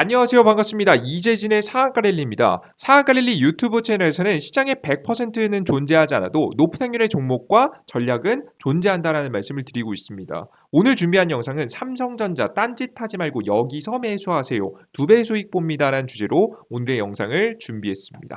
안녕하세요. 반갑습니다. 이재진의 상한가랠리입니다. 상한가랠리 유튜브 채널에서는 시장의 100%는 존재하지 않아도 높은 확률의 종목과 전략은 존재한다는 말씀을 드리고 있습니다. 오늘 준비한 영상은 삼성전자 딴짓하지 말고 여기서 매수하세요. 2배 수익 봅니다라는 주제로 오늘의 영상을 준비했습니다.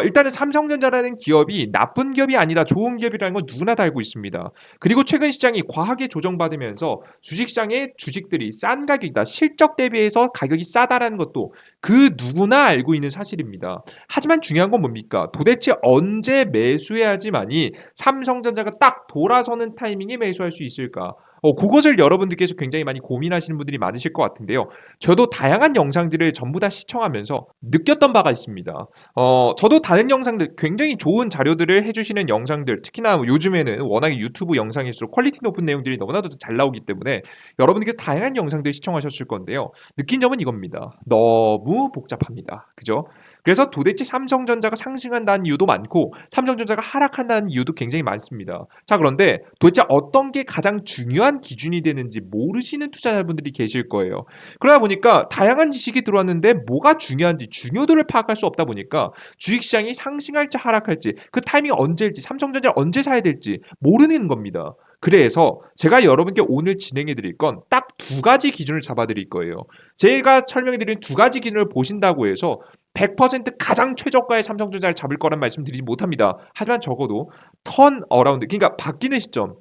일단은 삼성전자라는 기업이 나쁜 기업이 아니다, 좋은 기업이라는 건 누구나 다 알고 있습니다. 그리고 최근 시장이 과하게 조정받으면서 주식시장의 주식들이 싼 가격이다, 실적 대비해서 가격이 싸다라는 것도 그 누구나 알고 있는 사실입니다. 하지만 중요한 건 뭡니까? 도대체 언제 매수해야지만이 삼성전자가 딱 돌아서는 타이밍에 매수할 수 있을까? 그것을 여러분들께서 굉장히 많이 고민하시는 분들이 많으실 것 같은데요. 저도 다양한 영상들을 전부 다 시청하면서 느꼈던 바가 있습니다. 저도 다른 영상들, 굉장히 좋은 자료들을 해주시는 영상들, 특히나 요즘에는 워낙에 유튜브 영상일수록 퀄리티 높은 내용들이 너무나도 잘 나오기 때문에 여러분들께서 다양한 영상들 시청하셨을 건데요. 느낀 점은 이겁니다. 너무 복잡합니다. 그죠? 그래서 도대체 삼성전자가 상승한다는 이유도 많고 삼성전자가 하락한다는 이유도 굉장히 많습니다. 자, 그런데 도대체 어떤 게 가장 중요한 기준이 되는지 모르시는 투자자분들이 계실 거예요. 그러다 보니까 다양한 지식이 들어왔는데 뭐가 중요한지 중요도를 파악할 수 없다 보니까 주식시장이 상승할지 하락할지 그 타이밍이 언제일지 삼성전자를 언제 사야 될지 모르는 겁니다. 그래서 제가 여러분께 오늘 진행해 드릴 건 딱 두 가지 기준을 잡아 드릴 거예요. 제가 설명해 드린 두 가지 기준을 보신다고 해서 100% 가장 최저가의 삼성전자를 잡을 거란 말씀드리지 못합니다. 하지만 적어도 턴 어라운드, 그러니까 바뀌는 시점,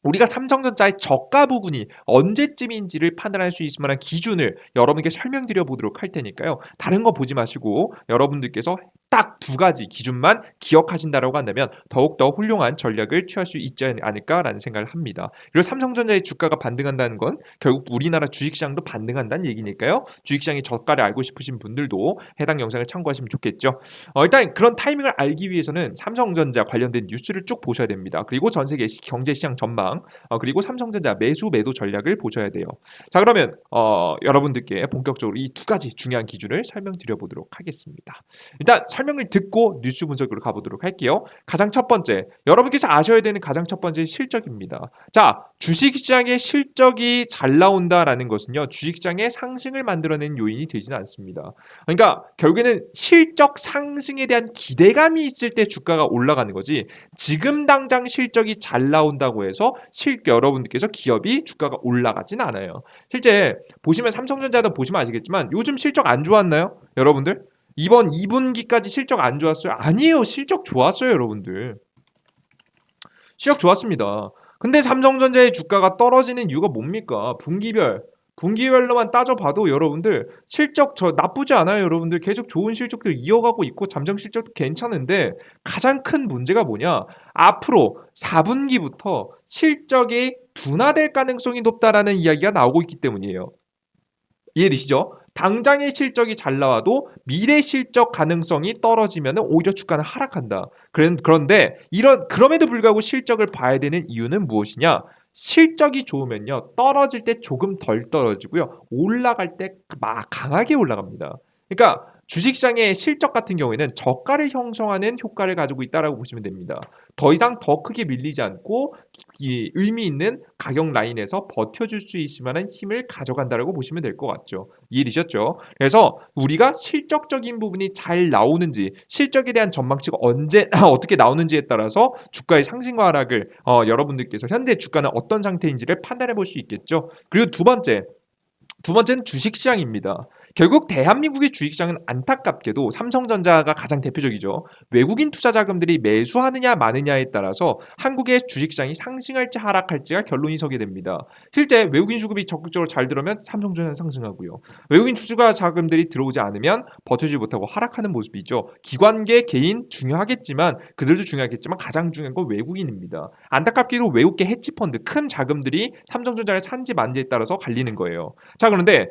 우리가 삼성전자의 저가 부분이 언제쯤인지를 판단할 수 있을 만한 기준을 여러분께 설명드려 보도록 할 테니까요. 다른 거 보지 마시고 여러분들께서 딱 두 가지 기준만 기억하신다라고 한다면 더욱더 훌륭한 전략을 취할 수 있지 않을까라는 생각을 합니다. 그리고 삼성전자의 주가가 반등한다는 건 결국 우리나라 주식시장도 반등한다는 얘기니까요. 주식시장의 저가를 알고 싶으신 분들도 해당 영상을 참고하시면 좋겠죠. 일단 그런 타이밍을 알기 위해서는 삼성전자 관련된 뉴스를 쭉 보셔야 됩니다. 그리고 전 세계 경제시장 전망, 그리고 삼성전자 매수 매도 전략을 보셔야 돼요. 자, 그러면 여러분들께 본격적으로 이 두 가지 중요한 기준을 설명드려 보도록 하겠습니다. 일단 설명을 듣고 뉴스 분석으로 가보도록 할게요. 가장 첫 번째, 여러분께서 아셔야 되는 가장 첫 번째 실적입니다. 자, 주식시장의 실적이 잘 나온다라는 것은요, 주식시장의 상승을 만들어내는 요인이 되지는 않습니다. 그러니까 결국에는 실적 상승에 대한 기대감이 있을 때 주가가 올라가는 거지, 지금 당장 실적이 잘 나온다고 해서 여러분들께서 기업이 주가가 올라가진 않아요. 실제 보시면 삼성전자도 보시면 아시겠지만 요즘 실적 안 좋았나요? 여러분들? 이번 2분기까지 실적 안 좋았어요? 아니에요. 실적 좋았어요, 여러분들. 실적 좋았습니다. 근데 삼성전자의 주가가 떨어지는 이유가 뭡니까? 분기별로만 따져봐도 여러분들 실적 나쁘지 않아요. 여러분들 계속 좋은 실적들 이어가고 있고 잠정 실적도 괜찮은데 가장 큰 문제가 뭐냐? 앞으로 4분기부터 실적이 둔화될 가능성이 높다라는 이야기가 나오고 있기 때문이에요. 이해되시죠? 당장의 실적이 잘 나와도 미래 실적 가능성이 떨어지면 오히려 주가는 하락한다. 그런데 그럼에도 불구하고 실적을 봐야 되는 이유는 무엇이냐? 실적이 좋으면요, 떨어질 때 조금 덜 떨어지고요, 올라갈 때 강하게 올라갑니다. 그러니까 주식시장의 실적 같은 경우에는 저가를 형성하는 효과를 가지고 있다라고 보시면 됩니다. 더 이상 더 크게 밀리지 않고 의미 있는 가격 라인에서 버텨줄 수 있을 만한 힘을 가져간다라고 보시면 될 것 같죠. 이해되셨죠? 그래서 우리가 실적적인 부분이 잘 나오는지, 실적에 대한 전망치가 언제 어떻게 나오는지에 따라서 주가의 상승과 하락을 여러분들께서 현재 주가는 어떤 상태인지를 판단해 볼 수 있겠죠. 그리고 두 번째는 주식시장입니다. 결국 대한민국의 주식시장은 안타깝게도 삼성전자가 가장 대표적이죠. 외국인 투자 자금들이 매수하느냐 마느냐에 따라서 한국의 주식시장이 상승할지 하락할지가 결론이 서게 됩니다. 실제 외국인 수급이 적극적으로 잘 들어오면 삼성전자는 상승하고요, 외국인 투자 자금들이 들어오지 않으면 버티지 못하고 하락하는 모습이죠. 기관계 개인 중요하겠지만 그들도 중요하겠지만 가장 중요한 건 외국인입니다. 안타깝게도 외국계 헤지펀드 큰 자금들이 삼성전자를 산지 만지에 따라서 갈리는 거예요. 자, 그런데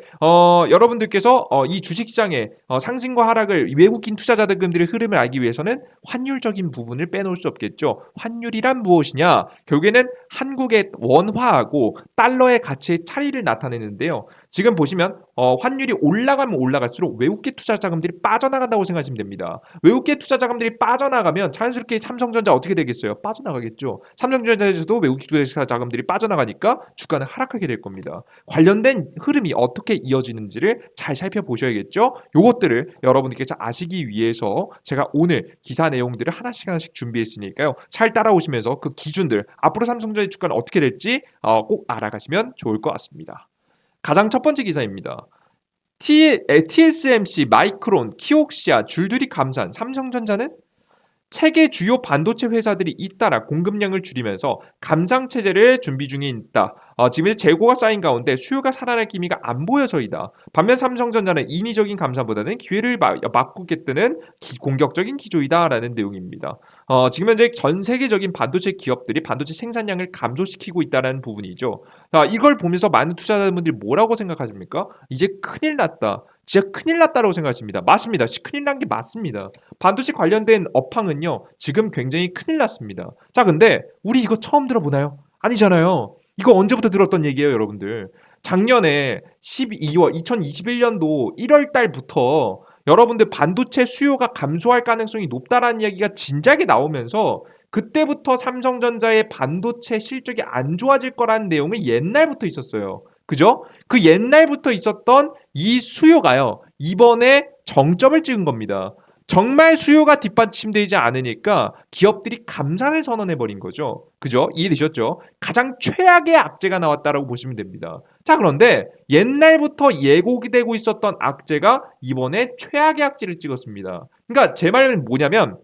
여러분들께서 이 주식시장의 상승과 하락을, 외국인 투자자들의 흐름을 알기 위해서는 환율적인 부분을 빼놓을 수 없겠죠. 환율이란 무엇이냐? 결국에는 한국의 원화하고 달러의 가치의 차이를 나타내는데요. 지금 보시면 환율이 올라가면 올라갈수록 외국계 투자 자금들이 빠져나간다고 생각하시면 됩니다. 외국계 투자 자금들이 빠져나가면 자연스럽게 삼성전자 어떻게 되겠어요? 빠져나가겠죠. 삼성전자에서도 외국계 투자 자금들이 빠져나가니까 주가는 하락하게 될 겁니다. 관련된 흐름이 어떻게 이어지는지를 잘 살펴보셔야겠죠. 요것들을 여러분들께서 아시기 위해서 제가 오늘 기사 내용들을 하나씩 준비했으니까요. 잘 따라오시면서 그 기준들, 앞으로 삼성전자의 주가는 어떻게 될지 꼭 알아가시면 좋을 것 같습니다. 가장 첫 번째 기사입니다. TSMC, 마이크론, 키옥시아 줄줄이 감산, 삼성전자는 세계 주요 반도체 회사들이 잇따라 공급량을 줄이면서 감상 체제를 준비 중에 있다. 지금 재고가 쌓인 가운데 수요가 살아날 기미가 안 보여서이다. 반면 삼성전자는 인위적인 감산보다는 기회를 맞고겠다는 공격적인 기조이다라는 내용입니다. 지금 현재 전 세계적인 반도체 기업들이 반도체 생산량을 감소시키고 있다는 부분이죠. 이걸 보면서 많은 투자자분들이 뭐라고 생각하십니까? 이제 큰일 났다. 진짜 큰일 났다고 생각하십니다. 맞습니다. 큰일 난 게 맞습니다. 반도체 관련된 업황은요, 지금 굉장히 큰일 났습니다. 자, 근데 우리 이거 처음 들어보나요? 아니잖아요. 이거 언제부터 들었던 얘기예요, 여러분들. 작년에 12월 2021년도 1월 달부터 여러분들 반도체 수요가 감소할 가능성이 높다라는 이야기가 진작에 나오면서 그때부터 삼성전자의 반도체 실적이 안 좋아질 거라는 내용이 옛날부터 있었어요. 그죠? 그 옛날부터 있었던 이 수요가요, 이번에 정점을 찍은 겁니다. 정말 수요가 뒷받침되지 않으니까 기업들이 감산을 선언해버린 거죠. 그죠? 이해되셨죠? 가장 최악의 악재가 나왔다라고 보시면 됩니다. 자, 그런데 옛날부터 예고되고 있었던 악재가 이번에 최악의 악재를 찍었습니다. 그러니까 제 말은 뭐냐면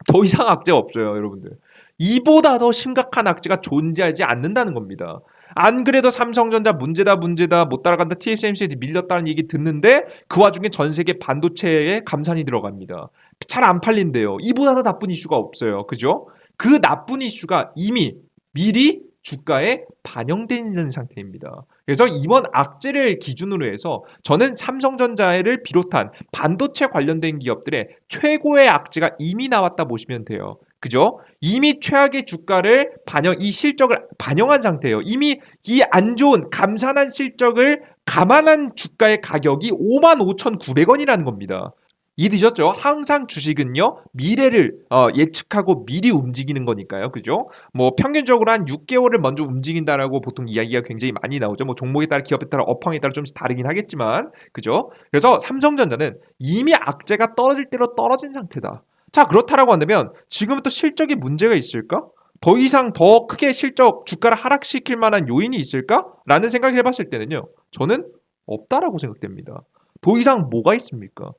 더 이상 악재가 없어요, 여러분들. 이보다 더 심각한 악재가 존재하지 않는다는 겁니다. 안 그래도 삼성전자 문제다 못 따라간다, TSMC에 밀렸다는 얘기 듣는데 그 와중에 전 세계 반도체에 감산이 들어갑니다. 잘 안 팔린대요. 이보다 더 나쁜 이슈가 없어요. 그죠? 그 나쁜 이슈가 이미 미리 주가에 반영되어 있는 상태입니다. 그래서 이번 악재를 기준으로 해서 저는 삼성전자를 비롯한 반도체 관련된 기업들의 최고의 악재가 이미 나왔다 보시면 돼요. 그죠? 이미 최악의 주가를 이 실적을 반영한 상태예요. 이미 이 안 좋은 감산한 실적을 감안한 주가의 가격이 55,900원이라는 겁니다. 이해되셨죠? 항상 주식은요, 미래를 예측하고 미리 움직이는 거니까요. 그죠? 뭐 평균적으로 한 6개월을 먼저 움직인다라고 보통 이야기가 굉장히 많이 나오죠. 뭐 종목에 따라, 기업에 따라, 업황에 따라 좀씩 다르긴 하겠지만, 그죠? 그래서 삼성전자는 이미 악재가 떨어질 대로 떨어진 상태다. 자, 그렇다라고 한다면 지금부터 실적에 문제가 있을까? 더 이상 더 크게 실적 주가를 하락시킬 만한 요인이 있을까? 라는 생각을 해봤을 때는요, 저는 없다라고 생각됩니다. 더 이상 뭐가 있습니까?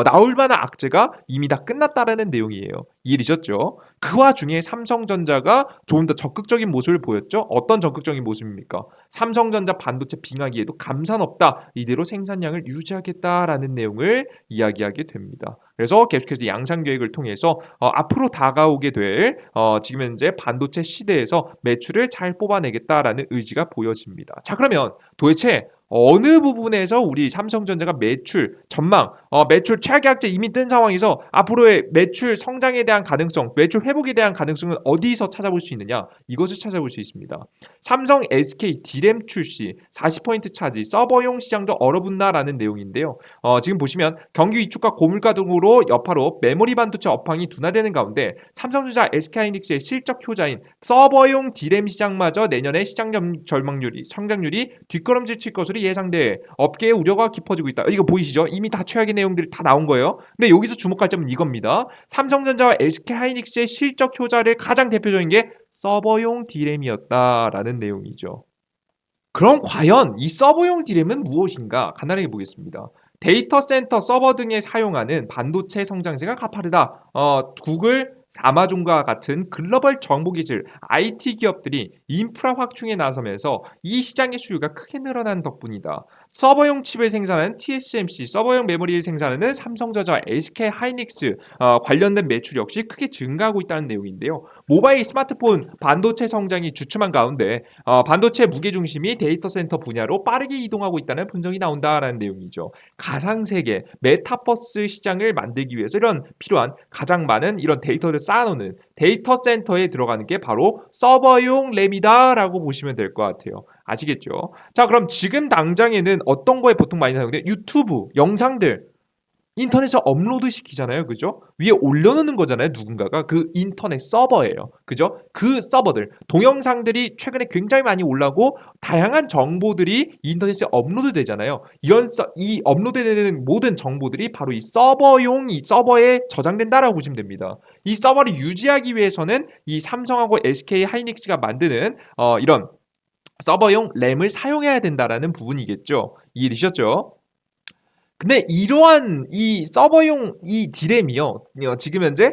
나올 만한 악재가 이미 다 끝났다라는 내용이에요. 이해되셨죠? 그 와중에 삼성전자가 조금 더 적극적인 모습을 보였죠? 어떤 적극적인 모습입니까? 삼성전자 반도체 빙하기에도 감산 없다. 이대로 생산량을 유지하겠다라는 내용을 이야기하게 됩니다. 그래서 계속해서 양상 계획을 통해서 앞으로 다가오게 될 지금 현재 반도체 시대에서 매출을 잘 뽑아내겠다라는 의지가 보여집니다. 자, 그러면 도대체 어느 부분에서 우리 삼성전자가 매출 전망, 매출 최악의 악재 이미 뜬 상황에서 앞으로의 매출 성장에 대한 가능성, 매출 회복에 대한 가능성은 어디서 찾아볼 수 있느냐? 이것을 찾아볼 수 있습니다. 삼성 SK D램 출시, 40% 차지, 서버용 시장도 얼어붙나라는 내용인데요. 지금 보시면 경기 위축과 고물가 등으로 여파로 메모리 반도체 업황이 둔화되는 가운데 삼성전자 SK하이닉스의 실적 효자인 서버용 D램 시장마저 내년에 시장 전망률이 성장률이 뒷걸음질 칠 것으로 예상돼 업계의 우려가 깊어지고 있다. 이거 보이시죠? 이미 다 최악의 내용들이 다 나온 거예요. 근데 여기서 주목할 점은 이겁니다. 삼성전자와 SK하이닉스의 실적 효자를 가장 대표적인 게 서버용 D램이었다라는 내용이죠. 그럼 과연 이 서버용 D램은 무엇인가? 간단하게 보겠습니다. 데이터 센터 서버 등에 사용하는 반도체 성장세가 가파르다. 구글, 아마존과 같은 글로벌 정보기술 IT 기업들이 인프라 확충에 나서면서 이 시장의 수요가 크게 늘어난 덕분이다. 서버용 칩을 생산하는 TSMC, 서버용 메모리를 생산하는 삼성전자와 SK하이닉스 관련된 매출 역시 크게 증가하고 있다는 내용인데요. 모바일 스마트폰 반도체 성장이 주춤한 가운데 반도체 무게중심이 데이터 센터 분야로 빠르게 이동하고 있다는 분석이 나온다라는 내용이죠. 가상세계, 메타버스 시장을 만들기 위해서 이런 필요한 가장 많은 이런 데이터를 쌓아놓는 데이터 센터에 들어가는 게 바로 서버용 램이다라고 보시면 될 것 같아요. 아시겠죠? 자, 그럼 지금 당장에는 어떤 거에 보통 많이 사용돼? 유튜브 영상들 인터넷에 업로드 시키잖아요. 그죠? 위에 올려놓는 거잖아요. 누군가가 그 인터넷 서버예요. 그죠? 그 서버들 동영상들이 최근에 굉장히 많이 올라오고 다양한 정보들이 인터넷에 업로드 되잖아요. 이 업로드되는 모든 정보들이 바로 이 서버용 이 서버에 저장된다라고 보시면 됩니다. 이 서버를 유지하기 위해서는 이 삼성하고 SK 하이닉스가 만드는 이런 서버용 램을 사용해야 된다라는 부분이겠죠. 이해되셨죠? 근데 이러한 이 서버용 이 디램이요. 지금 현재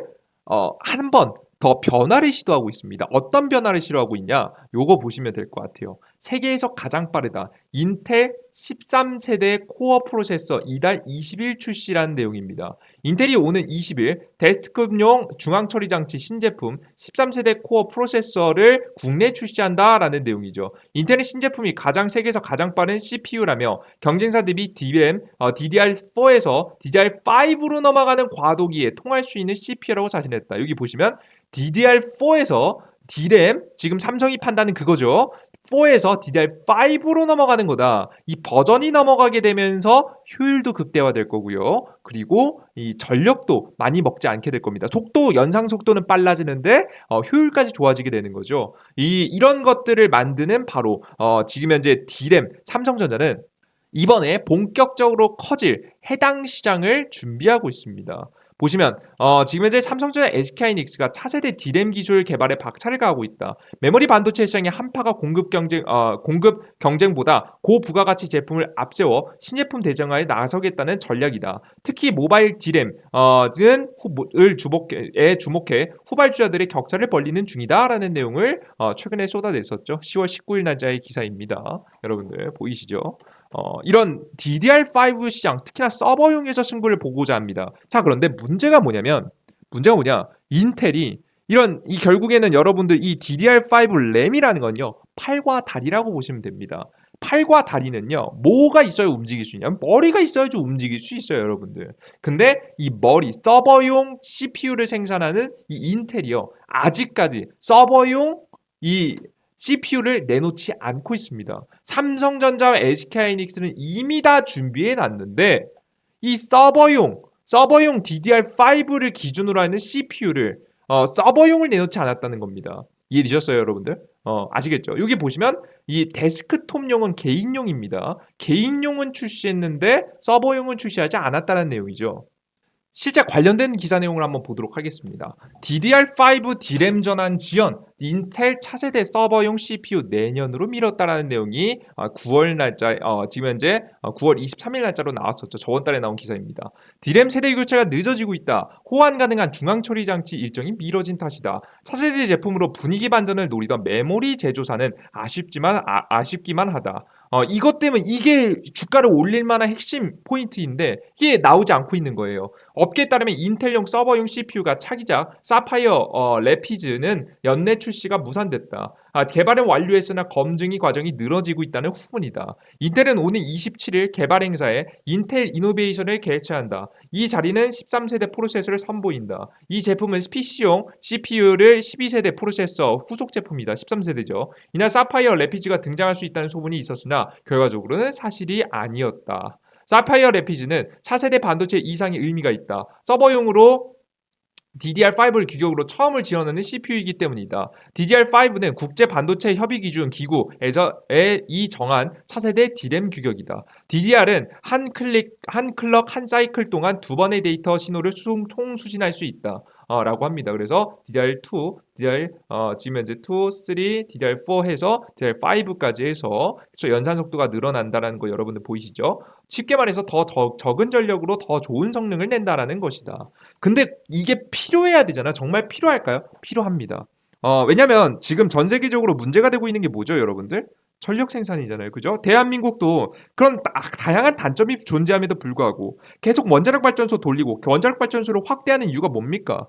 한 번 더 변화를 시도하고 있습니다. 어떤 변화를 시도하고 있냐? 요거 보시면 될 것 같아요. 세계에서 가장 빠르다. 인텔 13세대 코어 프로세서 이달 20일 출시라는 내용입니다. 인텔이 오는 20일 데스크톱용 중앙 처리 장치 신제품 13세대 코어 프로세서를 국내 출시한다라는 내용이죠. 인텔의 신제품이 세계에서 가장 빠른 CPU라며 경쟁사 대비 DDR4에서 DDR5로 넘어가는 과도기에 통할 수 있는 CPU라고 자신했다. 여기 보시면 DDR4에서 D램 지금 삼성이 판다는 그거죠. 4에서 DDR5로 넘어가는 거다. 이 버전이 넘어가게 되면서 효율도 극대화될 거고요. 그리고 이 전력도 많이 먹지 않게 될 겁니다. 연상 속도는 빨라지는데 효율까지 좋아지게 되는 거죠. 이런 것들을 만드는 바로 지금 현재 D램 삼성전자는 이번에 본격적으로 커질 해당 시장을 준비하고 있습니다. 보시면 지금 현재 삼성전자 SK하이닉스가 차세대 D램 기술 개발에 박차를 가하고 있다. 메모리 반도체 시장의 한파가 공급 경쟁보다 고부가가치 제품을 앞세워 신제품 대중화에 나서겠다는 전략이다. 특히 모바일 D램 을 주목해 후발주자들의 격차를 벌리는 중이다라는 내용을 최근에 쏟아냈었죠. 10월 19일 날짜의 기사입니다. 여러분들 보이시죠? 이런 DDR5 시장, 특히나 서버용에서 승부를 보고자 합니다. 자, 그런데 문제가 뭐냐? 인텔이 결국에는 여러분들 이 DDR5 램이라는 건요, 팔과 다리라고 보시면 됩니다. 팔과 다리는요, 뭐가 있어야 움직일 수 있냐면 머리가 있어야지 움직일 수 있어요, 여러분들. 근데 이 서버용 CPU를 생산하는 이 인텔이요, 아직까지 서버용 이 CPU를 내놓지 않고 있습니다. 삼성전자와 SK하이닉스는 이미 다 준비해 놨는데 이 서버용 DDR5를 기준으로 하는 CPU를 서버용을 내놓지 않았다는 겁니다. 이해되셨어요, 여러분들? 아시겠죠? 여기 보시면 이 데스크톱용은 개인용입니다. 개인용은 출시했는데 서버용은 출시하지 않았다는 내용이죠. 실제 관련된 기사 내용을 한번 보도록 하겠습니다. DDR5 D램 전환 지연, 인텔 차세대 서버용 CPU 내년으로 미뤘다라는 내용이 9월 날짜, 지금 현재 9월 23일 날짜로 나왔었죠. 저번 달에 나온 기사입니다. D램 세대 교체가 늦어지고 있다. 호환 가능한 중앙 처리 장치 일정이 미뤄진 탓이다. 차세대 제품으로 분위기 반전을 노리던 메모리 제조사는 아쉽기만 하다. 이것 때문에 이게 주가를 올릴 만한 핵심 포인트인데 이게 나오지 않고 있는 거예요. 업계에 따르면 인텔용 서버용 CPU가 차기작 사파이어 레피즈는 연내 출시가 무산됐다. 개발은 완료했으나 검증이 과정이 늘어지고 있다는 후문이다. 인텔은 오는 27일 개발 행사에 인텔 이노베이션을 개최한다. 이 자리는 13세대 프로세서를 선보인다. 이 제품은 PC용 CPU를 12세대 프로세서 후속 제품이다. 13세대죠. 이날 사파이어 레피즈가 등장할 수 있다는 소문이 있었으나 결과적으로는 사실이 아니었다. 사파이어 레피즈는 차세대 반도체 이상의 의미가 있다. 서버용으로 DDR5를 규격으로 처음을 지원하는 CPU이기 때문이다. DDR5는 국제 반도체 협의 기준 기구에서의 정한 차세대 D램 규격이다. DDR은 한 클럭 한 사이클 동안 두 번의 데이터 신호를 총수신할 수 있다. 라고 합니다. 그래서 DDR2, 지금 현재 2, 3, DDR4 해서 DDR5까지 해서 연산 속도가 늘어난다는 거 여러분들 보이시죠? 쉽게 말해서 더 적은 전력으로 더 좋은 성능을 낸다라는 것이다. 근데 이게 필요해야 되잖아. 정말 필요할까요? 필요합니다. 왜냐면 지금 전 세계적으로 문제가 되고 있는 게 뭐죠, 여러분들? 전력 생산이잖아요. 그죠? 대한민국도 그런 다양한 단점이 존재함에도 불구하고 계속 원자력 발전소 돌리고 원자력 발전소를 확대하는 이유가 뭡니까?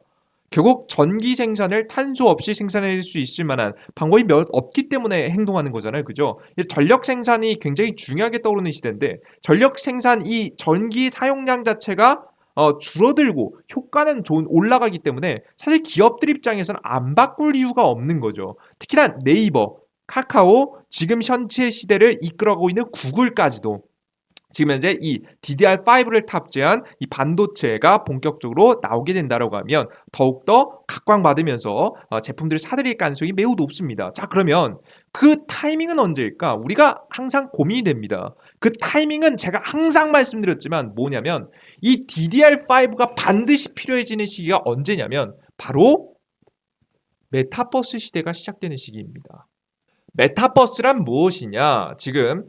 결국 전기 생산을 탄소 없이 생산할 수 있을 만한 방법이 없기 때문에 행동하는 거잖아요. 그죠? 전력 생산이 굉장히 중요하게 떠오르는 시대인데 전력 생산 이 전기 사용량 자체가 줄어들고 효과는 올라가기 때문에 사실 기업들 입장에서는 안 바꿀 이유가 없는 거죠. 특히나 네이버 카카오, 지금 현재 시대를 이끌어가고 있는 구글까지도 지금 현재 이 DDR5를 탑재한 이 반도체가 본격적으로 나오게 된다라고 하면 더욱더 각광받으면서 제품들을 사들일 가능성이 매우 높습니다. 자, 그러면 그 타이밍은 언제일까? 우리가 항상 고민이 됩니다. 그 타이밍은 제가 항상 말씀드렸지만 뭐냐면 이 DDR5가 반드시 필요해지는 시기가 언제냐면 바로 메타버스 시대가 시작되는 시기입니다. 메타버스란 무엇이냐? 지금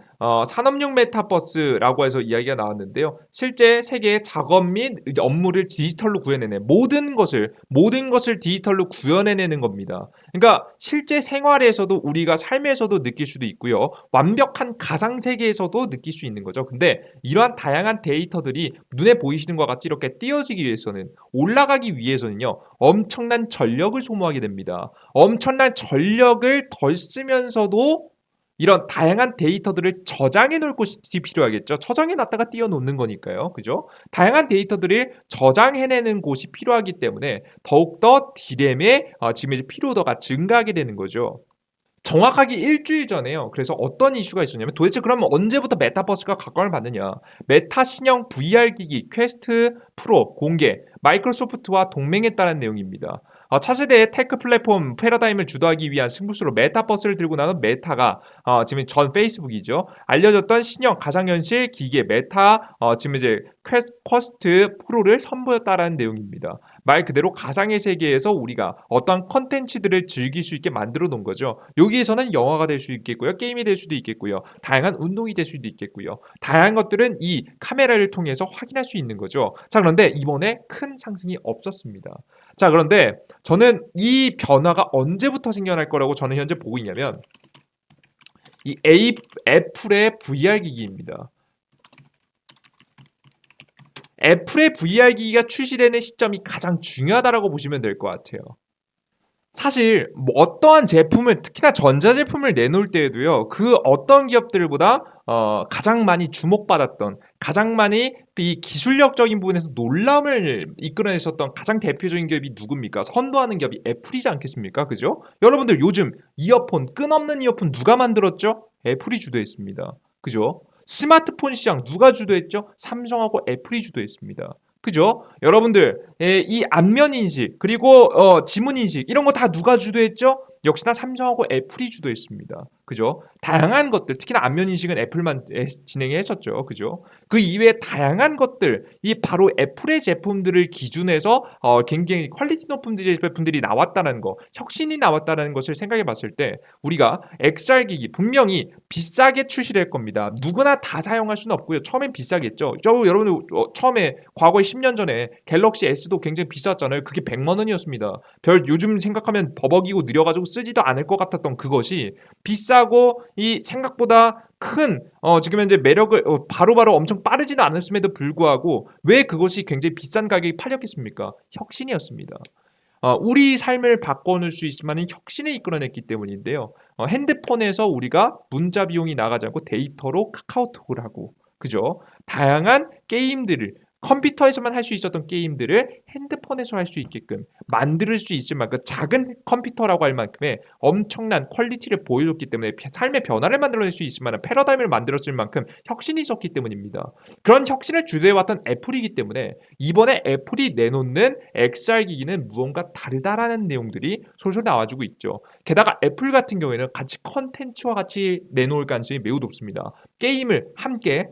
산업용 메타버스라고 해서 이야기가 나왔는데요. 실제 세계의 작업 및 업무를 디지털로 구현해내 모든 것을 디지털로 구현해내는 겁니다. 그러니까 실제 생활에서도 우리가 삶에서도 느낄 수도 있고요. 완벽한 가상 세계에서도 느낄 수 있는 거죠. 근데 이러한 다양한 데이터들이 눈에 보이시는 것과 같이 이렇게 띄어지기 위해서는 올라가기 위해서는요. 엄청난 전력을 소모하게 됩니다. 엄청난 전력을 덜 쓰면서도 이런 다양한 데이터들을 저장해 놓을 곳이 필요하겠죠. 저장해 놨다가 띄워놓는 거니까요. 그죠? 다양한 데이터들을 저장해내는 곳이 필요하기 때문에 더욱더 D램의 지금 이제 피로도가 증가하게 되는 거죠. 정확하게 일주일 전에요. 그래서 어떤 이슈가 있었냐면 도대체 그러면 언제부터 메타버스가 각광을 받느냐. 메타 신형 VR 기기 퀘스트 프로 공개, 마이크로소프트와 동맹했다는 내용입니다. 차세대의 테크 플랫폼 패러다임을 주도하기 위한 승부수로 메타버스를 들고 나온 메타가 지금 전 페이스북이죠. 알려졌던 신형 가상현실 기계 메타 지금 이제 퀘스트 프로를 선보였다라는 내용입니다. 말 그대로 가상의 세계에서 우리가 어떠한 컨텐츠들을 즐길 수 있게 만들어 놓은 거죠. 여기에서는 영화가 될 수 있겠고요. 게임이 될 수도 있겠고요. 다양한 운동이 될 수도 있겠고요. 다양한 것들은 이 카메라를 통해서 확인할 수 있는 거죠. 자, 그런데 이번에 큰 상승이 없었습니다. 자, 그런데 저는 이 변화가 언제부터 생겨날 거라고 저는 현재 보고 있냐면 이 애플의 VR 기기입니다. 애플의 VR 기기가 출시되는 시점이 가장 중요하다라고 보시면 될 것 같아요. 사실 뭐 어떠한 제품을 특히나 전자제품을 내놓을 때에도요. 그 어떤 기업들보다 가장 많이 주목받았던 가장 많이 이 기술력적인 부분에서 놀람을 이끌어냈었던 가장 대표적인 기업이 누굽니까? 선도하는 기업이 애플이지 않겠습니까? 그죠? 여러분들 요즘 이어폰 끝없는 이어폰 누가 만들었죠? 애플이 주도했습니다. 그죠? 스마트폰 시장 누가 주도했죠? 삼성하고 애플이 주도했습니다. 그죠? 여러분들 이 안면 인식 그리고 지문 인식 이런 거 다 누가 주도했죠? 역시나 삼성하고 애플이 주도했습니다. 그죠? 다양한 것들 특히나 안면 인식은 애플만 진행했었죠. 그죠? 그 이외에 다양한 것들 이 바로 애플의 제품들을 기준해서 굉장히 퀄리티 높은 제품들이 나왔다는 거, 혁신이 나왔다는 것을 생각해 봤을 때 우리가 XR 기기 분명히 비싸게 출시될 겁니다. 누구나 다 사용할 수는 없고요. 처음엔 비싸겠죠. 여러분 처음에 과거에 10년 전에 갤럭시 S도 굉장히 비쌌잖아요. 그게 100만 원이었습니다. 요즘 생각하면 버벅이고 느려가지고 쓰지도 않을 것 같았던 그것이 비싸고 이 생각보다 큰 지금 현재 매력을 바로바로 엄청 빠르지는 않았음에도 불구하고 왜 그것이 굉장히 비싼 가격에 팔렸겠습니까? 혁신이었습니다. 우리 삶을 바꿔놓을 수 있을 만한 혁신을 이끌어냈기 때문인데요. 핸드폰에서 우리가 문자 비용이 나가지 않고 데이터로 카카오톡을 하고 그죠? 다양한 게임들을 컴퓨터에서만 할 수 있었던 게임들을 핸드폰에서 할 수 있게끔 만들 수 있을 만큼 작은 컴퓨터라고 할 만큼의 엄청난 퀄리티를 보여줬기 때문에 삶의 변화를 만들어낼 수 있을 만한 패러다임을 만들었을 만큼 혁신이 있었기 때문입니다. 그런 혁신을 주도해왔던 애플이기 때문에 이번에 애플이 내놓는 XR 기기는 무언가 다르다라는 내용들이 솔솔 나와주고 있죠. 게다가 애플 같은 경우에는 같이 컨텐츠와 같이 내놓을 가능성이 매우 높습니다. 게임을 함께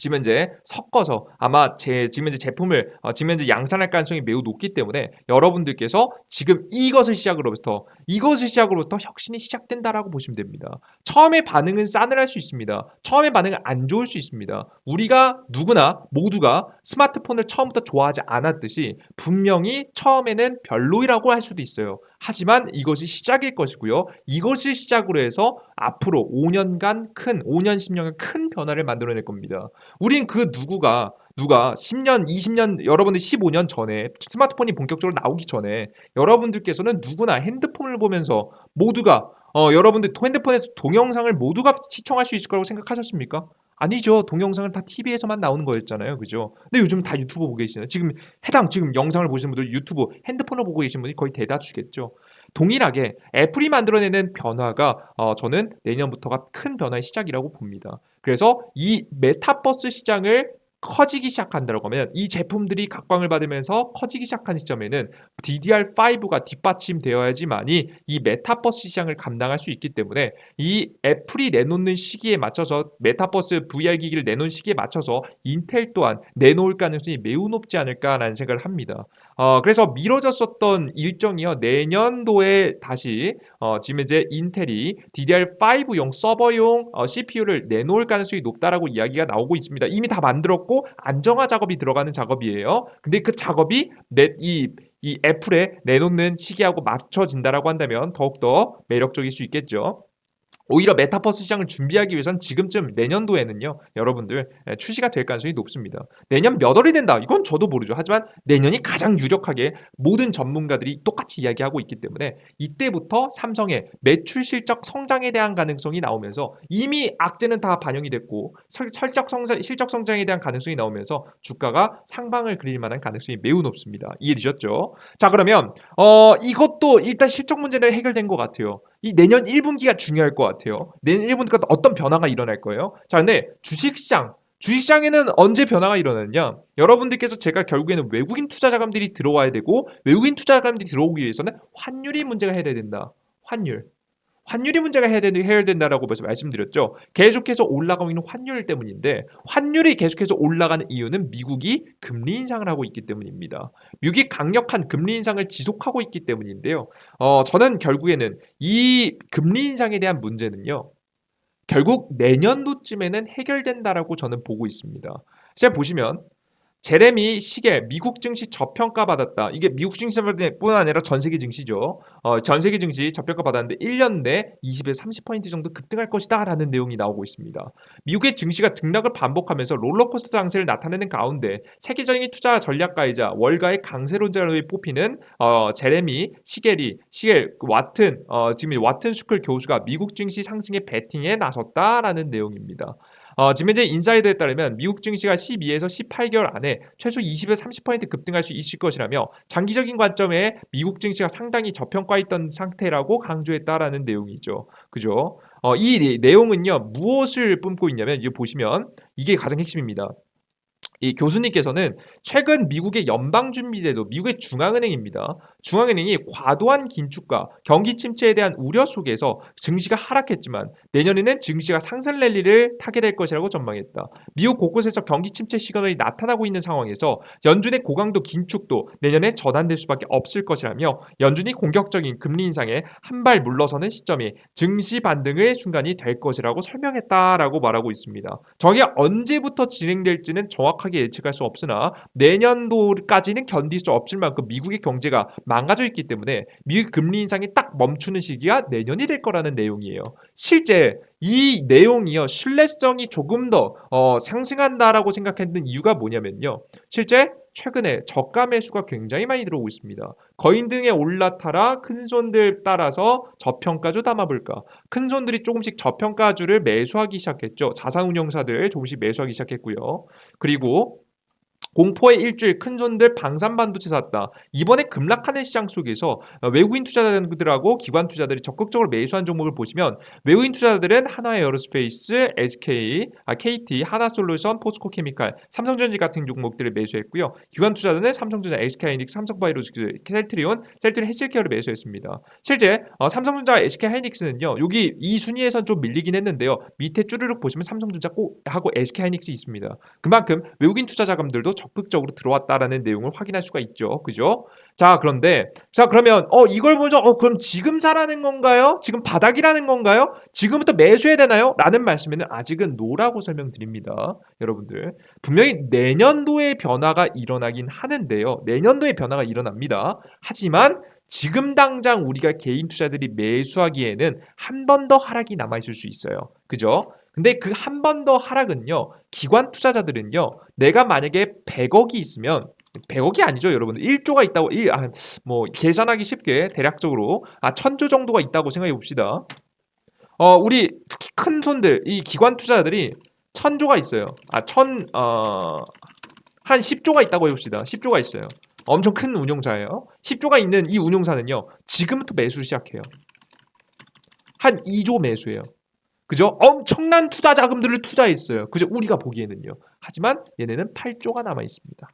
지금 현재 섞어서 아마 지금 현재 제품을 지금 현재 양산할 가능성이 매우 높기 때문에 여러분들께서 지금 이것을 시작으로부터 혁신이 시작된다라고 보시면 됩니다. 처음에 반응은 싸늘할 수 있습니다. 처음에 반응은 안 좋을 수 있습니다. 우리가 누구나 모두가 스마트폰을 처음부터 좋아하지 않았듯이 분명히 처음에는 별로이라고 할 수도 있어요. 하지만 이것이 시작일 것이고요. 이것을 시작으로 해서 앞으로 5년, 10년간 큰 변화를 만들어낼 겁니다. 우린 그 누가 10년, 20년, 여러분들 15년 전에 스마트폰이 본격적으로 나오기 전에 여러분들께서는 누구나 핸드폰을 보면서 모두가 여러분들 핸드폰에서 동영상을 모두가 시청할 수 있을 거라고 생각하셨습니까? 아니죠. 동영상은 다 TV에서만 나오는 거였잖아요. 그죠? 근데 요즘 다 유튜브 보고 계시잖아요. 지금 영상을 보시는 분들 유튜브 핸드폰으로 보고 계신 분이 거의 대다수겠죠. 동일하게 애플이 만들어내는 변화가 저는 내년부터가 큰 변화의 시작이라고 봅니다. 그래서 이 메타버스 시장을 커지기 시작한다고 하면 이 제품들이 각광을 받으면서 커지기 시작한 시점에는 DDR5가 뒷받침되어야지만이 이 메타버스 시장을 감당할 수 있기 때문에 이 애플이 내놓는 시기에 맞춰서 메타버스 VR 기기를 내놓은 시기에 맞춰서 인텔 또한 내놓을 가능성이 매우 높지 않을까라는 생각을 합니다. 그래서 미뤄졌었던 일정이요. 내년도에 다시 지금 이제 인텔이 DDR5용 서버용 CPU를 내놓을 가능성이 높다라고 이야기가 나오고 있습니다. 이미 다 만들었고 안정화 작업이 들어가는 작업이에요. 근데 그 작업이 이 애플에 내놓는 시기하고 맞춰진다라고 한다면 더욱더 매력적일 수 있겠죠. 오히려 메타버스 시장을 준비하기 위해선 지금쯤 내년도에는요, 여러분들 출시가 될 가능성이 높습니다. 내년 몇 월이 된다, 이건 저도 모르죠. 하지만 내년이 가장 유력하게 모든 전문가들이 똑같이 이야기하고 있기 때문에 이때부터 삼성의 매출 실적 성장에 대한 가능성이 나오면서 이미 악재는 다 반영이 됐고 실적 성장에 대한 가능성이 나오면서 주가가 상방을 그릴 만한 가능성이 매우 높습니다. 이해되셨죠? 자, 그러면 이것도 일단 실적 문제는 해결된 것 같아요. 이 내년 1분기가 중요할 것 같아요. 내년 1분기가 어떤 변화가 일어날 거예요? 자, 근데 주식시장에는 언제 변화가 일어나느냐? 여러분들께서 제가 결국에는 외국인 투자 자금들이 들어와야 되고 외국인 투자 자금들이 들어오기 위해서는 환율이 문제가 해야 된다. 환율이 문제가 해결된다라고 벌써 말씀드렸죠. 계속해서 올라가고 있는 환율 때문인데 환율이 계속해서 올라가는 이유는 미국이 금리 인상을 하고 있기 때문입니다. 미국이 강력한 금리 인상을 지속하고 있기 때문인데요. 저는 결국에는 이 금리 인상에 대한 문제는요. 결국 내년도쯤에는 해결된다라고 저는 보고 있습니다. 제가 보시면 제레미 시겔 미국 증시 저평가 받았다. 이게 미국 증시뿐 아니라 전 세계 증시죠. 전 세계 증시 저평가 받았는데 1년 내 20에서 30% 정도 급등할 것이다라는 내용이 나오고 있습니다. 미국의 증시가 등락을 반복하면서 롤러코스터 장세를 나타내는 가운데 세계적인 투자 전략가이자 월가의 강세론자로 뽑히는 제레미 시겔 지금 와튼 스쿨 교수가 미국 증시 상승에 베팅에 나섰다라는 내용입니다. 지금 현재 인사이드에 따르면 미국 증시가 12에서 18개월 안에 최소 20에서 30% 급등할 수 있을 것이라며 장기적인 관점에 미국 증시가 상당히 저평가했던 상태라고 강조했다라는 내용이죠. 그죠? 이 내용은요, 무엇을 뿜고 있냐면, 이거 보시면 이게 가장 핵심입니다. 이 교수님께서는 최근 미국의 연방준비제도, 미국의 중앙은행입니다. 중앙은행이 과도한 긴축과 경기 침체에 대한 우려 속에서 증시가 하락했지만 내년에는 증시가 상승 랠리를 타게 될 것이라고 전망했다. 미국 곳곳에서 경기 침체 시그널이 나타나고 있는 상황에서 연준의 고강도 긴축도 내년에 전환될 수밖에 없을 것이라며 연준이 공격적인 금리 인상에 한 발 물러서는 시점이 증시 반등의 순간이 될 것이라고 설명했다라고 말하고 있습니다. 저게 언제부터 진행될지는 정확하게 예측할 수 없으나 내년도까지는 견딜 수 없을 만큼 미국의 경제가 망가져 있기 때문에 미국 금리 인상이 딱 멈추는 시기가 내년이 될 거라는 내용이에요. 실제 이 내용이요, 신뢰성이 조금 더 상승한다라고 생각했던 이유가 뭐냐면요, 실제 최근에 저가 매수가 굉장히 많이 들어오고 있습니다. 거인 등에 올라타라 큰손들 따라서 저평가주 담아볼까. 큰손들이 조금씩 저평가주를 매수하기 시작했죠. 자산운용사들 조금씩 매수하기 시작했고요. 그리고 공포의 일주일 큰손들 방산반도체 샀다. 이번에 급락하는 시장 속에서 외국인 투자자들하고 기관 투자들이 적극적으로 매수한 종목을 보시면 외국인 투자자들은 하나에어로스페이스, KT, 하나솔루션, 포스코케미칼, 삼성전지 같은 종목들을 매수했고요. 기관 투자자는 삼성전자, SK하이닉스, 삼성바이오로직스, 셀트리온 헬스케어를 매수했습니다. 실제 삼성전자, SK하이닉스는요. 여기 이 순위에선 좀 밀리긴 했는데요. 밑에 쭈르륵 보시면 삼성전자 하고 SK하이닉스 있습니다. 그만큼 외국인 투자 자금들도 적극적으로 들어왔다라는 내용을 확인할 수가 있죠. 그죠? 자, 그러면 이걸 보죠. 그럼 지금 사라는 건가요? 지금 바닥이라는 건가요? 지금부터 매수해야 되나요? 라는 말씀에는 아직은 노라고 설명드립니다. 여러분들. 분명히 내년도에 변화가 일어나긴 하는데요. 내년도에 변화가 일어납니다. 하지만 지금 당장 우리가 개인 투자들이 매수하기에는 한 번 더 하락이 남아있을 수 있어요. 그죠? 근데 그 한 번 더 하락은요, 기관 투자자들은요, 내가 만약에 100억이 있으면 100억이 아니죠, 여러분들. 1조가 있다고 계산하기 쉽게 대략적으로 1000조 정도가 있다고 생각해 봅시다. 우리 큰 손들, 이 기관 투자자들이 1000조가 있어요. 한 10조가 있다고 해봅시다. 10조가 있어요. 엄청 큰 운용사예요. 10조가 있는 이 운용사는요. 지금부터 매수를 시작해요. 한 2조 매수해요. 그죠? 엄청난 투자 자금들을 투자했어요. 그죠? 우리가 보기에는요. 하지만 얘네는 8조가 남아 있습니다.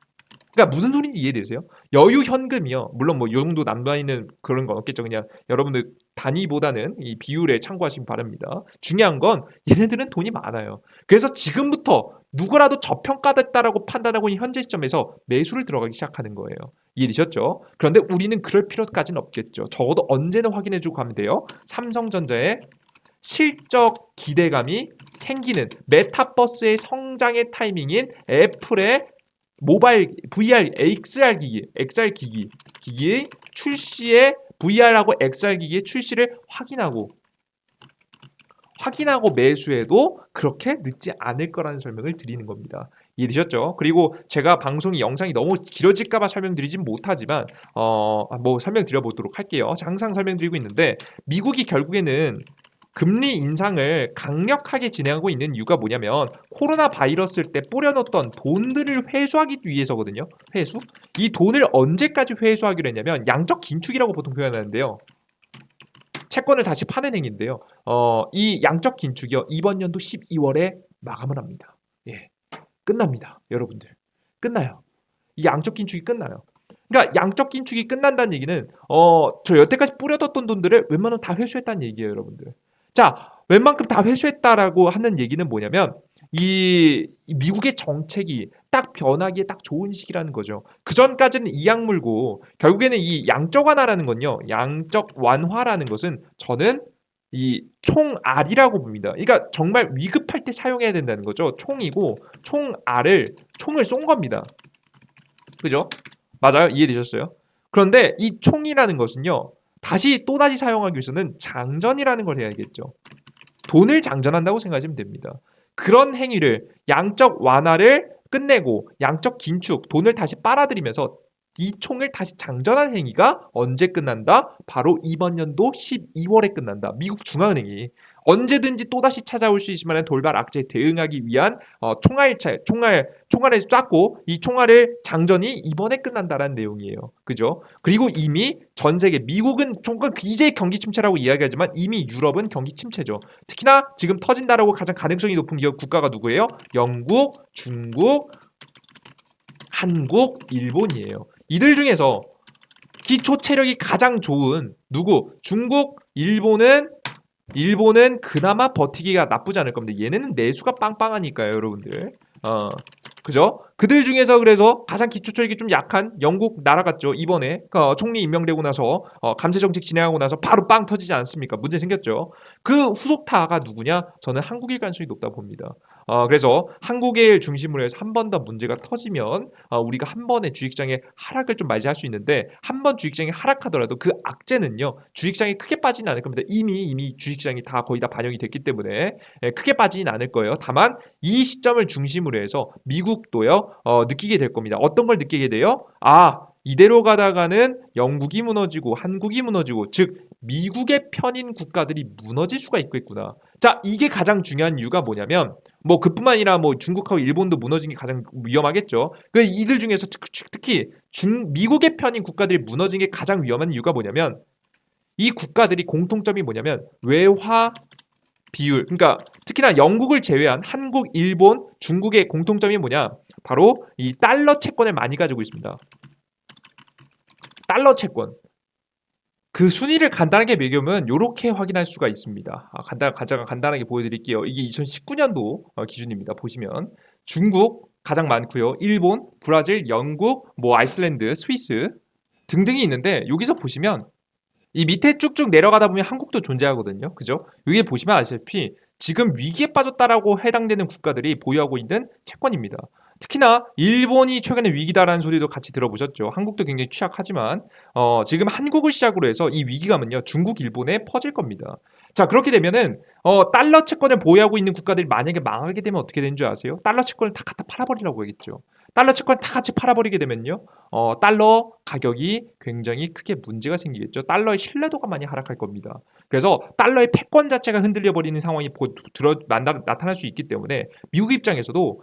그러니까 무슨 소리인지 이해되세요? 여유 현금이요. 물론 뭐 이 정도 남아 있는 그런 건 없겠죠. 그냥 여러분들 단위보다는 이 비율에 참고하시기 바랍니다. 중요한 건 얘네들은 돈이 많아요. 그래서 지금부터 누구라도 저평가됐다라고 판단하고 있는 현재 시점에서 매수를 들어가기 시작하는 거예요. 이해되셨죠? 그런데 우리는 그럴 필요까지는 없겠죠. 적어도 언제는 확인해주고 가면 돼요. 삼성전자의 실적 기대감이 생기는 메타버스의 성장의 타이밍인 애플의 모바일 VR XR 기기의 출시에 VR하고 XR 기기의 출시를 확인하고 매수해도 그렇게 늦지 않을 거라는 설명을 드리는 겁니다. 이해되셨죠? 그리고 제가 방송이 영상이 너무 길어질까봐 설명드리진 못하지만 뭐 설명드려보도록 할게요. 항상 설명드리고 있는데 미국이 결국에는 금리 인상을 강력하게 진행하고 있는 이유가 뭐냐면 코로나 바이러스 때 뿌려놓던 돈들을 회수하기 위해서거든요. 회수? 이 돈을 언제까지 회수하기로 했냐면 양적 긴축이라고 보통 표현하는데요. 채권을 다시 파는 행위인데요. 이 양적 긴축이요. 이번 연도 12월에 마감을 합니다. 예. 끝납니다. 여러분들. 끝나요. 이 양적 긴축이 끝나요. 그러니까 양적 긴축이 끝난다는 얘기는 저 여태까지 뿌려뒀던 돈들을 웬만하면 다 회수했다는 얘기예요, 여러분들. 자, 웬만큼 다 회수했다라고 하는 얘기는 뭐냐면 이 미국의 정책이 딱 변하기에 딱 좋은 시기라는 거죠. 그 전까지는 이악 물고 결국에는 이 양적 완화라는 건요. 양적 완화라는 것은 저는 이 총알이라고 봅니다. 그러니까 정말 위급할 때 사용해야 된다는 거죠. 총이고 총을 쏜 겁니다. 그죠? 맞아요. 이해되셨어요? 그런데 이 총이라는 것은요. 또다시 사용하기 위해서는 장전이라는 걸 해야겠죠. 돈을 장전한다고 생각하시면 됩니다. 그런 행위를 양적 완화를 끝내고 양적 긴축, 돈을 다시 빨아들이면서 이 총을 다시 장전한 행위가 언제 끝난다? 바로 이번 연도 12월에 끝난다. 미국 중앙은행이 언제든지 또다시 찾아올 수 있을 만한 돌발 악재에 대응하기 위한 총알을 쐈고 이 총알을 장전이 이번에 끝난다라는 내용이에요. 그죠? 그리고 이미 전 세계 미국은 조금 이제 경기 침체라고 이야기하지만 이미 유럽은 경기 침체죠. 특히나 지금 터진다라고 가장 가능성이 높은 국가가 누구예요? 영국, 중국, 한국, 일본이에요. 이들 중에서 기초 체력이 가장 좋은 누구? 중국, 일본은 그나마 버티기가 나쁘지 않을 겁니다. 얘네는 내수가 빵빵하니까요, 여러분들. 그죠? 그들 중에서 그래서 가장 기초 체력이 좀 약한 영국 나라 같죠. 이번에 총리 임명되고 나서 감세 정책 진행하고 나서 바로 빵 터지지 않습니까? 문제 생겼죠. 그 후속타가 누구냐? 저는 한국일 가능성이 높다 봅니다. 그래서 한국을 중심으로 해서 한 번 더 문제가 터지면 우리가 한 번의 주식시장의 하락을 좀 맞이할 수 있는데 한 번 주식시장이 하락하더라도 그 악재는요. 주식시장이 크게 빠지는 않을 겁니다. 이미 주식시장이 거의 다 반영이 됐기 때문에 크게 빠지진 않을 거예요. 다만 이 시점을 중심으로 해서 미국도요. 느끼게 될 겁니다. 어떤 걸 느끼게 돼요? 이대로 가다가는 영국이 무너지고 한국이 무너지고 즉 미국의 편인 국가들이 무너질 수가 있겠구나. 자, 이게 가장 중요한 이유가 뭐냐면 뭐 그뿐만 아니라 뭐 중국하고 일본도 무너진 게 가장 위험하겠죠. 이들 중에서 특히 미국의 편인 국가들이 무너진 게 가장 위험한 이유가 뭐냐면 이 국가들이 공통점이 뭐냐면 외화 비율, 그러니까 특히나 영국을 제외한 한국, 일본, 중국의 공통점이 뭐냐? 바로 이 달러 채권을 많이 가지고 있습니다. 달러 채권. 그 순위를 간단하게 매겨보면 이렇게 확인할 수가 있습니다. 간단하게 보여드릴게요. 이게 2019년도 기준입니다. 보시면 중국 가장 많고요. 일본, 브라질, 영국, 뭐 아이슬란드, 스위스 등등이 있는데 여기서 보시면 이 밑에 쭉쭉 내려가다 보면 한국도 존재하거든요. 그죠? 여기 보시면 아시다시피 지금 위기에 빠졌다라고 해당되는 국가들이 보유하고 있는 채권입니다. 특히나 일본이 최근에 위기다라는 소리도 같이 들어보셨죠. 한국도 굉장히 취약하지만 지금 한국을 시작으로 해서 이 위기감은요. 중국, 일본에 퍼질 겁니다. 자, 그렇게 되면은 달러 채권을 보유하고 있는 국가들이 만약에 망하게 되면 어떻게 되는 줄 아세요? 달러 채권을 다 갖다 팔아버리라고 하겠죠. 달러 채권 다 같이 팔아버리게 되면요. 달러 가격이 굉장히 크게 문제가 생기겠죠. 달러의 신뢰도가 많이 하락할 겁니다. 그래서 달러의 패권 자체가 흔들려 버리는 상황이 나타날 수 있기 때문에 미국 입장에서도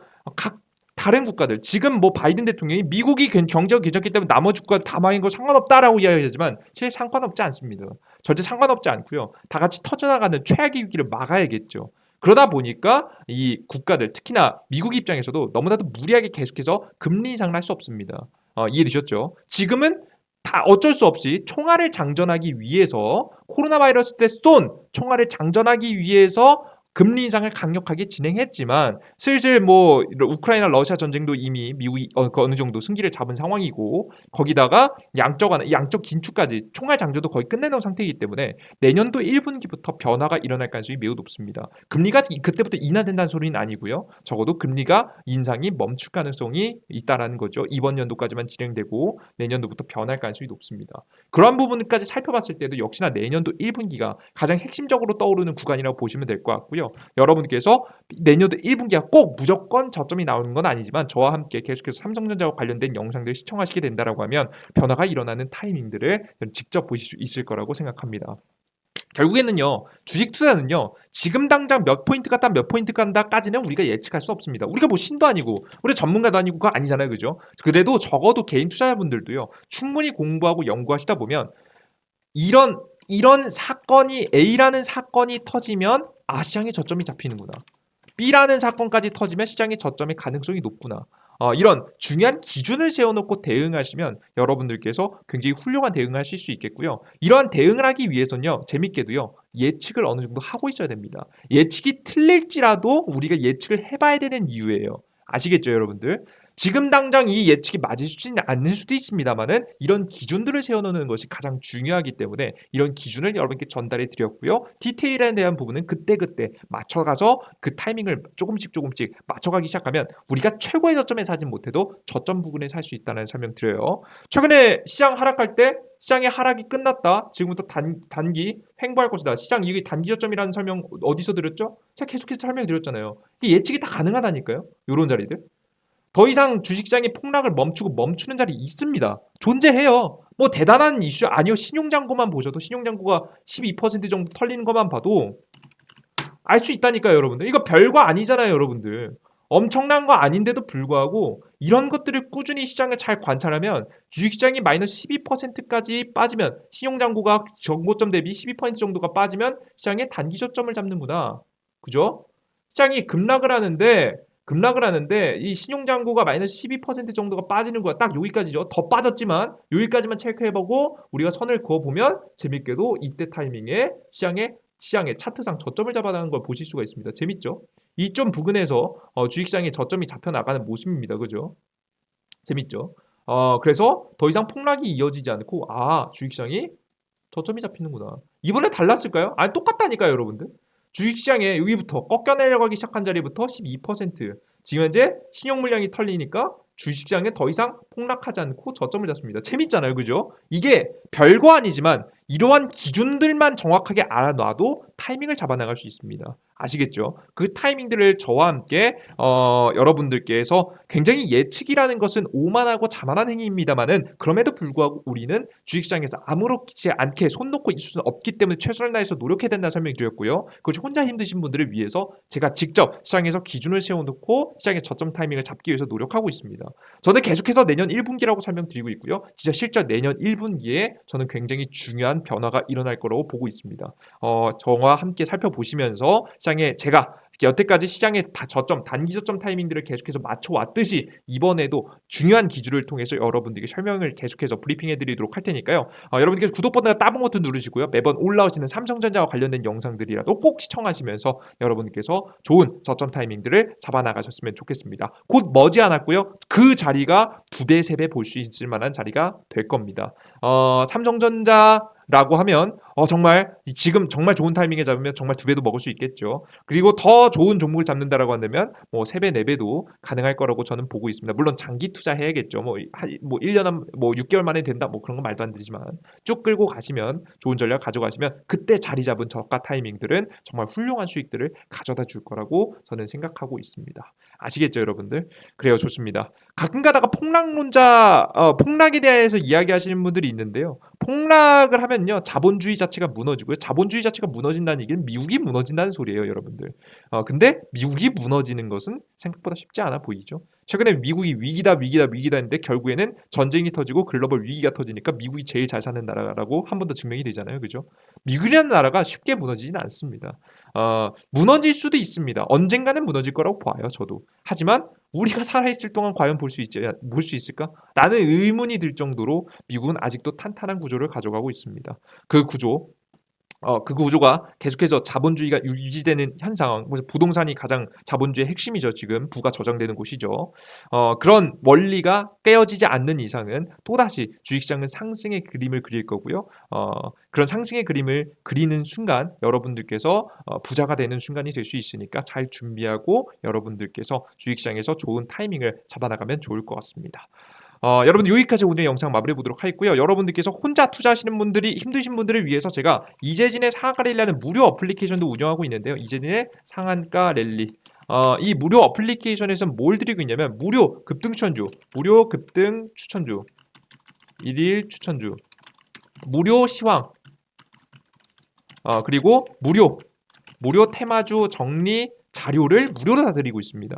다른 국가들 지금 뭐 바이든 대통령이 미국이 경제가 괜찮기 때문에 나머지 국가 다 망한 거 상관없다라고 이야기하지만 실제 상관없지 않습니다. 절대 상관없지 않고요. 다 같이 터져나가는 최악의 위기를 막아야겠죠. 그러다 보니까 이 국가들 특히나 미국 입장에서도 너무나도 무리하게 계속해서 금리 인상을 할 수 없습니다. 이해되셨죠? 지금은 다 어쩔 수 없이 총알을 장전하기 위해서 코로나 바이러스 때 쏜 총알을 장전하기 위해서 금리 인상을 강력하게 진행했지만 슬슬 뭐 우크라이나 러시아 전쟁도 이미 미국이 어느 정도 승기를 잡은 상황이고 거기다가 양적 긴축까지 총알 장전도 거의 끝내놓은 상태이기 때문에 내년도 1분기부터 변화가 일어날 가능성이 매우 높습니다. 금리가 그때부터 인하된다는 소리는 아니고요. 적어도 금리가 인상이 멈출 가능성이 있다라는 거죠. 이번 연도까지만 진행되고 내년도부터 변할 가능성이 높습니다. 그러한 부분까지 살펴봤을 때도 역시나 내년도 1분기가 가장 핵심적으로 떠오르는 구간이라고 보시면 될 것 같고요. 여러분께서 내년도 1분기가 꼭 무조건 저점이 나오는 건 아니지만 저와 함께 계속해서 삼성전자와 관련된 영상들을 시청하시게 된다라고 하면 변화가 일어나는 타이밍들을 직접 보실 수 있을 거라고 생각합니다. 결국에는요, 주식 투자는요, 지금 당장 몇 포인트 갔다 몇 포인트 간다까지는 우리가 예측할 수 없습니다. 우리가 뭐 신도 아니고, 우리 전문가도 아니고, 그거 아니잖아요. 그죠? 그래도 적어도 개인 투자자분들도요, 충분히 공부하고 연구하시다 보면, 이런 사건이, A라는 사건이 터지면, 시장에 저점이 잡히는구나. B라는 사건까지 터지면 시장의 저점의 가능성이 높구나. 이런 중요한 기준을 세워놓고 대응하시면 여러분들께서 굉장히 훌륭한 대응을 하실 수 있겠고요. 이러한 대응을 하기 위해서는요. 재밌게도요. 예측을 어느 정도 하고 있어야 됩니다. 예측이 틀릴지라도 우리가 예측을 해봐야 되는 이유예요. 아시겠죠, 여러분들? 지금 당장 이 예측이 맞으시지 않을 수도 있습니다만은 이런 기준들을 세워놓는 것이 가장 중요하기 때문에 이런 기준을 여러분께 전달해 드렸고요. 디테일에 대한 부분은 그때그때 맞춰가서 그 타이밍을 조금씩 맞춰가기 시작하면 우리가 최고의 저점에 사진 못해도 저점 부근에 살 수 있다는 설명 드려요. 최근에 시장 하락할 때 시장의 하락이 끝났다. 지금부터 단기 횡보할 것이다. 시장 이게 단기 저점이라는 설명 어디서 드렸죠? 제가 계속해서 설명드렸잖아요. 이게 예측이 다 가능하다니까요. 이런 자리들. 더 이상 주식시장이 폭락을 멈추는 자리 있습니다. 존재해요. 뭐 대단한 이슈 아니요. 신용잔고만 보셔도 신용잔고가 12% 정도 털리는 것만 봐도 알 수 있다니까요, 여러분들. 이거 별거 아니잖아요, 여러분들. 엄청난 거 아닌데도 불구하고 이런 것들을 꾸준히 시장을 잘 관찰하면 주식시장이 마이너스 12%까지 빠지면 신용잔고가 정고점 대비 12% 정도가 빠지면 시장의 단기 저점을 잡는구나. 그죠? 시장이 급락을 하는데 이 신용잔고가 마이너스 12% 정도가 빠지는 거야. 딱 여기까지죠. 더 빠졌지만 여기까지만 체크해보고 우리가 선을 그어보면 재밌게도 이때 타이밍에 시장의 차트상 저점을 잡아나가는 걸 보실 수가 있습니다. 재밌죠? 이 점 부근에서 주식시장의 저점이 잡혀나가는 모습입니다. 그죠? 재밌죠? 그래서 더 이상 폭락이 이어지지 않고 주식시장이 저점이 잡히는구나. 이번에 달랐을까요? 아니 똑같다니까요, 여러분들. 주식시장에 여기부터 꺾여내려가기 시작한 자리부터 12% 지금 현재 신용 물량이 털리니까 주식시장에 더 이상 폭락하지 않고 저점을 잡습니다. 재밌잖아요, 그죠? 이게 별거 아니지만 이러한 기준들만 정확하게 알아놔도 타이밍을 잡아나갈 수 있습니다. 아시겠죠? 그 타이밍들을 저와 함께 여러분들께서 굉장히 예측이라는 것은 오만하고 자만한 행위입니다만은 그럼에도 불구하고 우리는 주식시장에서 아무렇지 않게 손 놓고 있을 수는 없기 때문에 최선을 다해서 노력해야 된다는 설명드렸고요. 그것이 혼자 힘드신 분들을 위해서 제가 직접 시장에서 기준을 세워놓고 시장의 저점 타이밍을 잡기 위해서 노력하고 있습니다. 저는 계속해서 내년 1분기라고 설명드리고 있고요. 진짜 실제 내년 1분기에 저는 굉장히 중요한 변화가 일어날 거라고 보고 있습니다. 저와 함께 살펴보시면서 시장에 제가 여태까지 시장의 저점, 단기 저점 타이밍들을 계속해서 맞춰왔듯이 이번에도 중요한 기준을 통해서 여러분들에게 설명을 계속해서 브리핑해드리도록 할 테니까요. 여러분들께서 구독 버튼 따봉 버튼 누르시고요. 매번 올라오시는 삼성전자와 관련된 영상들이라도 꼭 시청하시면서 여러분들께서 좋은 저점 타이밍들을 잡아나가셨으면 좋겠습니다. 곧 머지않았고요. 그 자리가 2배, 3배 볼 수 있을 만한 자리가 될 겁니다. 삼성전자라고 하면 정말 지금 정말 좋은 타이밍에 잡으면 정말 2배도 먹을 수 있겠죠. 그리고 더 좋은 종목을 잡는다라고 한다면 뭐 3배, 4배도 가능할 거라고 저는 보고 있습니다. 물론 장기 투자해야겠죠. 뭐 1년 뭐 6개월 만에 된다 뭐 그런 거 말도 안 되지만 쭉 끌고 가시면 좋은 전략 가져가시면 그때 자리 잡은 저가 타이밍들은 정말 훌륭한 수익들을 가져다 줄 거라고 저는 생각하고 있습니다. 아시겠죠, 여러분들? 그래요, 좋습니다. 가끔 가다가 폭락에 대해서 이야기하시는 분들이 있는데요. 폭락을 하면요 자본주의 자체가 무너지고요. 자본주의 자체가 무너진다는 얘기는 미국이 무너진다는 소리예요, 여러분들. 근데 미국이 무너지는 것은 생각보다 쉽지 않아 보이죠. 최근에 미국이 위기다 위기다 위기다 했는데 결국에는 전쟁이 터지고 글로벌 위기가 터지니까 미국이 제일 잘 사는 나라라고 한 번 더 증명이 되잖아요, 그죠? 미국이라는 나라가 쉽게 무너지진 않습니다. 무너질 수도 있습니다. 언젠가는 무너질 거라고 봐요, 저도. 하지만 우리가 살아있을 동안 과연 볼 수 있을까? 라는 의문이 들 정도로 미국은 아직도 탄탄한 구조를 가져가고 있습니다. 그 구조, 그 구조가 계속해서 자본주의가 유지되는 현상, 그래서 부동산이 가장 자본주의의 핵심이죠. 지금 부가 저장되는 곳이죠. 그런 원리가 깨어지지 않는 이상은 또다시 주식시장은 상승의 그림을 그릴 거고요. 그런 상승의 그림을 그리는 순간 여러분들께서 부자가 되는 순간이 될 수 있으니까 잘 준비하고 여러분들께서 주식시장에서 좋은 타이밍을 잡아나가면 좋을 것 같습니다. 여러분 여기까지 오늘 영상 마무리해 보도록 하겠고요. 여러분들께서 혼자 투자하시는 분들이 힘드신 분들을 위해서 제가 이재진의 상한가 랠리라는 무료 어플리케이션도 운영하고 있는데요. 이재진의 상한가 랠리. 이 무료 어플리케이션에서 뭘 드리고 있냐면 무료 급등 추천주, 무료 급등 추천주, 일일 추천주, 무료 시황, 그리고 무료 테마주 정리 자료를 무료로 다 드리고 있습니다.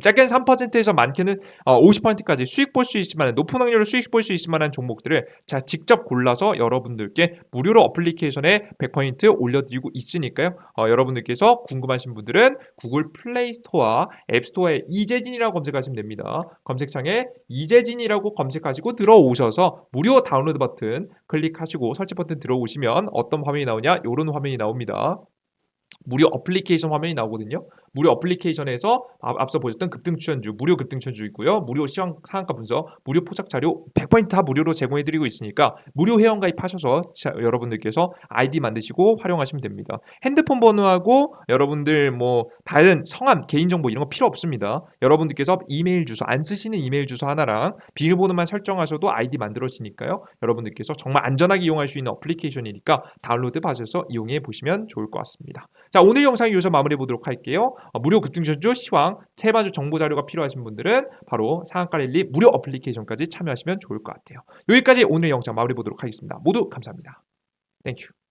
짧게는 3%에서 많게는 50%까지 수익 볼 수 있을 만한 높은 확률로 수익 볼 수 있을 만한 종목들을 제가 직접 골라서 여러분들께 무료로 어플리케이션에 100% 올려드리고 있으니까요. 여러분들께서 궁금하신 분들은 구글 플레이 스토어와 앱 스토어에 이재진이라고 검색하시면 됩니다. 검색창에 이재진이라고 검색하시고 들어오셔서 무료 다운로드 버튼 클릭하시고 설치 버튼 들어오시면 어떤 화면이 나오냐? 이런 화면이 나옵니다. 무료 어플리케이션 화면이 나오거든요. 무료 어플리케이션에서 앞서 보셨던 급등 추천주, 무료 급등 추천주 있고요. 무료 시황 상한가 분석, 무료 포착 자료 100%다 무료로 제공해드리고 있으니까 무료 회원 가입하셔서 여러분들께서 아이디 만드시고 활용하시면 됩니다. 핸드폰 번호하고 여러분들 뭐 다른 성함, 개인정보 이런 거 필요 없습니다. 여러분들께서 이메일 주소, 안 쓰시는 이메일 주소 하나랑 비밀번호만 설정하셔도 아이디 만들어지니까요. 여러분들께서 정말 안전하게 이용할 수 있는 어플리케이션이니까 다운로드 받으셔서 이용해 보시면 좋을 것 같습니다. 자, 오늘 영상 여기서 마무리해 보도록 할게요. 무료 급등전주 시황 테마주 정보 자료가 필요하신 분들은 바로 상한가 랠리 무료 어플리케이션까지 참여하시면 좋을 것 같아요. 여기까지 오늘 영상 마무리해 보도록 하겠습니다. 모두 감사합니다. 땡큐.